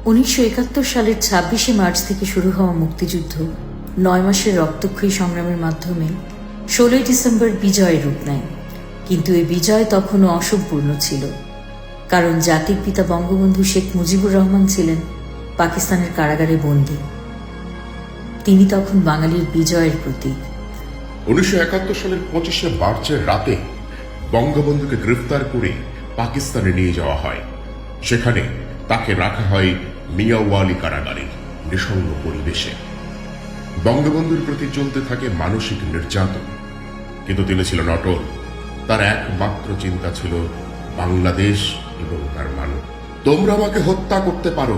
1971 সালের 26শে মার্চ থেকে শুরু হওয়া মুক্তিযুদ্ধ 9 মাসের রক্তক্ষয়ী সংগ্রামের মাধ্যমে 16ই ডিসেম্বর বিজয়ের রূপ নেয়। কিন্তু এই বিজয় তখনও অসম্পূর্ণ ছিল, কারণ জাতির পিতা বঙ্গবন্ধু শেখ মুজিবুর রহমান ছিলেন পাকিস্তানের কারাগারে বন্দী। তিনি তখন বাঙালির বিজয়ের প্রতীক। 1971 সালের 25শে মার্চের রাতে বঙ্গবন্ধুকে গ্রেফতার করে পাকিস্তানে নিয়ে যাওয়া হয়। সেখানে তাকে রাখা হয় মিয়াওয়ালি কারাগারে নিঃসঙ্গ পরিবেশে। বঙ্গবন্ধুর প্রতি চলতে থাকে মানসিক নির্যাতন, কিন্তু তিনি ছিলেন অটল। তার একমাত্র চিন্তা ছিল বাংলাদেশ এবং তার মানুষ। তোমরা আমাকে হত্যা করতে পারো,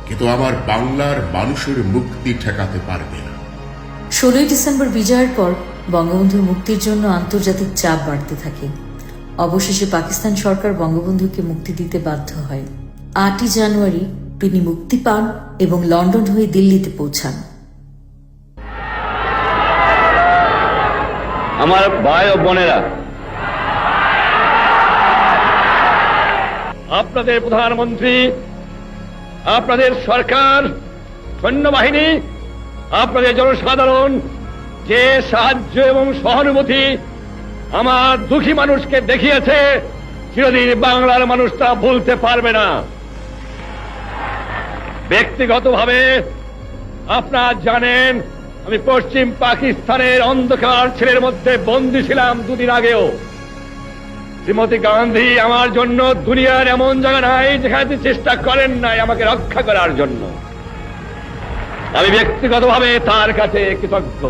কিন্তু আমার বাংলার মানুষের মুক্তি ঠেকাতে পারবে না। 16ই ডিসেম্বর বিজয়ের পর বঙ্গবন্ধুর মুক্তির জন্য আন্তর্জাতিক চাপ বাড়তে থাকে। অবশেষে পাকিস্তান সরকার বঙ্গবন্ধুকে মুক্তি দিতে বাধ্য হয়। 8ই জানুয়ারি তিনি মুক্তি পান এবং লন্ডন হয়ে দিল্লিতে পৌঁছান। আমার ভাই ও বোনেরা, আপনাদের প্রধানমন্ত্রী, আপনাদের সরকার, সৈন্যবাহিনী, আপনাদের জনসাধারণ যে সাহায্য এবং সহানুভূতি আমার দুঃখী মানুষকে দেখিয়েছে, চিরদিন বাংলার মানুষ তা ভুলতে পারবে না। ব্যক্তিগতভাবে আপনারা জানেন, আমি পশ্চিম পাকিস্তানের অন্ধকার ছেলের মধ্যে বন্দী ছিলাম 2 দিন আগেও। শ্রীমতী গান্ধী আমার জন্য দুনিয়ার এমন জায়গা নাই যেখানে চেষ্টা করেন নাই আমাকে রক্ষা করার জন্য। আমি ব্যক্তিগতভাবে তার কাছে কৃতজ্ঞ।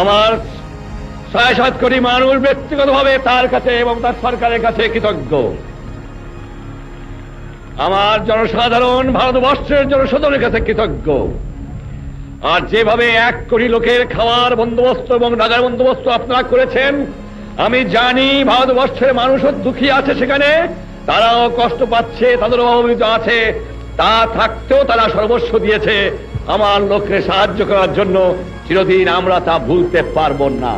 আমার 6-7 কোটি মানুষ ব্যক্তিগতভাবে তার কাছে এবং তার সরকারের কাছে কৃতজ্ঞ। আমার জনসাধারণ, ভারতবর্ষের জনসাধারণের কাছে কৃতজ্ঞ। আর যেভাবে 1 কোটি লোকের খাওয়ার বন্দোবস্ত এবং রাজার বন্দোবস্ত আপনারা করেছেন, আমি জানি ভারতবর্ষের মানুষও দুঃখী আছে, সেখানে তারাও কষ্ট পাচ্ছে, তাদেরও অভাবিত আছে। তা থাকতেও তারা সর্বস্ব দিয়েছে আমার লোককে সাহায্য করার জন্য। চিরদিন আমরা তা ভুলতে পারবো না।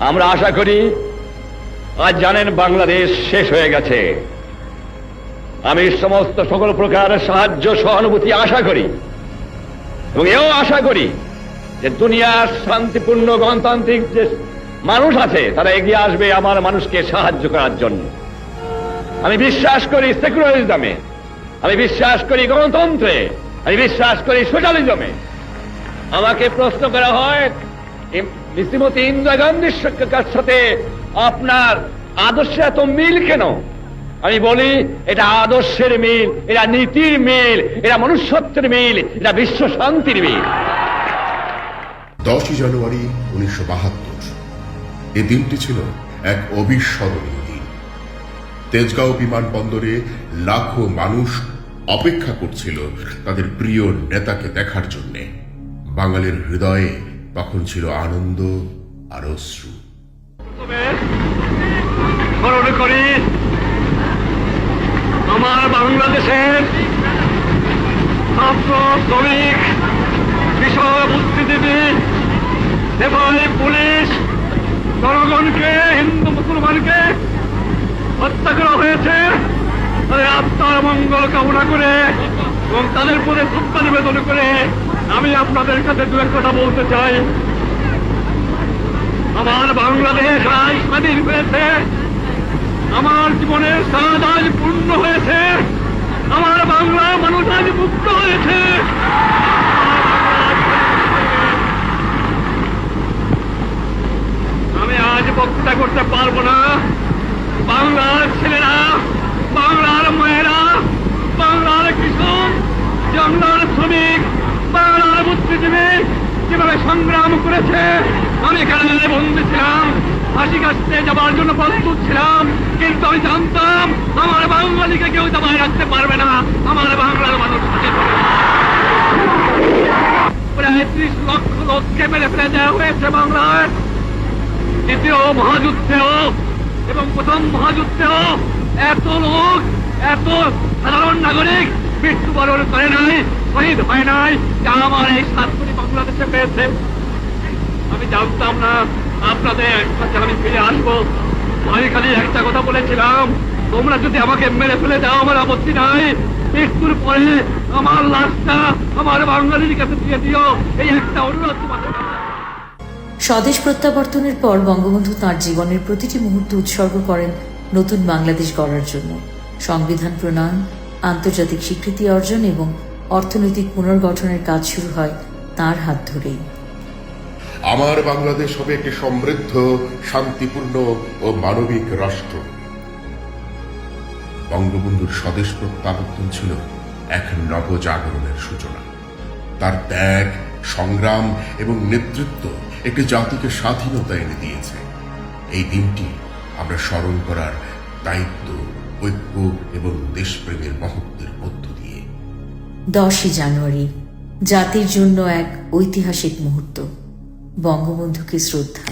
আমরা আশা করি, আজ জানেন বাংলাদেশ শেষ হয়ে গেছে। আমি সমস্ত সকল প্রকার সাহায্য সহানুভূতি আশা করি এবং এও আশা করি যে দুনিয়ার শান্তিপূর্ণ গণতান্ত্রিক যে মানুষ আছে তারা এগিয়ে আসবে আমার মানুষকে সাহায্য করার জন্য। আমি বিশ্বাস করি সেকুলারিজমে, আমি বিশ্বাস করি গণতন্ত্রে, আমি বিশ্বাস করি সোশ্যালিজমে। আমাকে প্রশ্ন করা হয়, শ্রীমতী ইন্দিরা গান্ধীর সাথে আপনার আদর্শে এত মিল কেন? আমি বলি, এটা আদর্শের মিল, এটা নীতির মিল, এটা মনুষ্যত্বের মিল, এটা বিশ্ব শান্তির মিল। 10ই জানুয়ারি 1972 এই দিনটি ছিল এক অবিস্মরণীয় দিন। তেজগাঁও বিমানবন্দরে লাখো মানুষ অপেক্ষা করছিল তাদের প্রিয় নেতাকে দেখার জন্য। বাঙালির হৃদয়ে তখন ছিল আনন্দ আর অশ্রু। স্মরণ করি আমার বাংলাদেশের ছাত্র, শ্রমিক, কৃষক, বুদ্ধিজীবী, সেবাই, পুলিশ, জনগণকে, হিন্দু মুসলমানকে হত্যা করা হয়েছে। তাদের আত্মার মঙ্গল কামনা করে এবং তাদের প্রতি শ্রদ্ধা নিবেদন করে আমি আপনাদের কাছে 2 কথা বলতে চাই। আমার বাংলাদেশ আজ স্বাধীন হয়েছে, আমার জীবনের স্বাদ আজ পূর্ণ হয়েছে, আমার বাংলা মানুষ আজ মুক্ত হয়েছে। আমি আজ বক্তৃতা করতে পারবো না। বাংলার ছেলেরা, বাংলার মেয়েরা, বাংলার কৃষক, বাংলার শ্রমিক, বাংলার বুদ্ধিজীবী যেভাবে সংগ্রাম করেছে, আমি কারাগারে বন্দী ছিলাম, ফাঁসি কাটতে যাবার জন্য প্রস্তুত ছিলাম, কিন্তু আমি জানতাম আমার বাঙালিকে কেউ দাবায় রাখতে পারবে না। আমার বাংলার মানুষ প্রায় 30 লক্ষ লোককে মেরে ফেলে দেওয়া হয়েছে বাংলায়। দ্বিতীয় মহাযুদ্ধেও এবং প্রথম মহাযুদ্ধেও এত লোক, এত সাধারণ নাগরিক মৃত্যুবরণ করে নাই, শহীদ হয় নাই, যা আমার এই 7 কোটি বাংলাদেশে পেয়েছে। আমি জানতাম না আপনাদের কাছে আমি ফিরে আসবো। আমি খালি একটা কথা বলেছিলাম, তোমরা যদি আমাকে মেরে ফেলে দাও আমার আপত্তি নাই, মৃত্যুর পরে আমার লাশটা আমার বাঙালির কাছে দিয়ে দিও, এই একটা অনুরোধ তোমাদের কাছে। স্বদেশ প্রত্যাবর্তনের পর বঙ্গবন্ধু তাঁর জীবনের প্রতিটি মুহূর্ত উৎসর্গ করেন নতুন বাংলাদেশ গড়ার জন্য। সংবিধান প্রণয়ন, আন্তর্জাতিক স্বীকৃতি অর্জন এবং অর্থনৈতিক পুনর্গঠনের কাজ শুরু হয় তাঁর হাত ধরেই। আমার বাংলাদেশ হবে একটি সমৃদ্ধ, শান্তিপূর্ণ ও মানবিক রাষ্ট্র। বঙ্গবন্ধুর স্বদেশ প্রত্যাবর্তন ছিল এক নবজাগরণের সূচনা। তার ত্যাগ, সংগ্রাম এবং নেতৃত্ব একটি জাতিকে স্বাধীনতা এনে দিয়েছে। এই দিনটি আমরা স্মরণ করার দায়িত্ব, ঐক্য এবং দেশপ্রেমের মহত্বের মধ্য দিয়ে। 10ই জানুয়ারি জাতির জন্য এক ঐতিহাসিক মুহূর্ত। বঙ্গবন্ধুকে শ্রদ্ধা।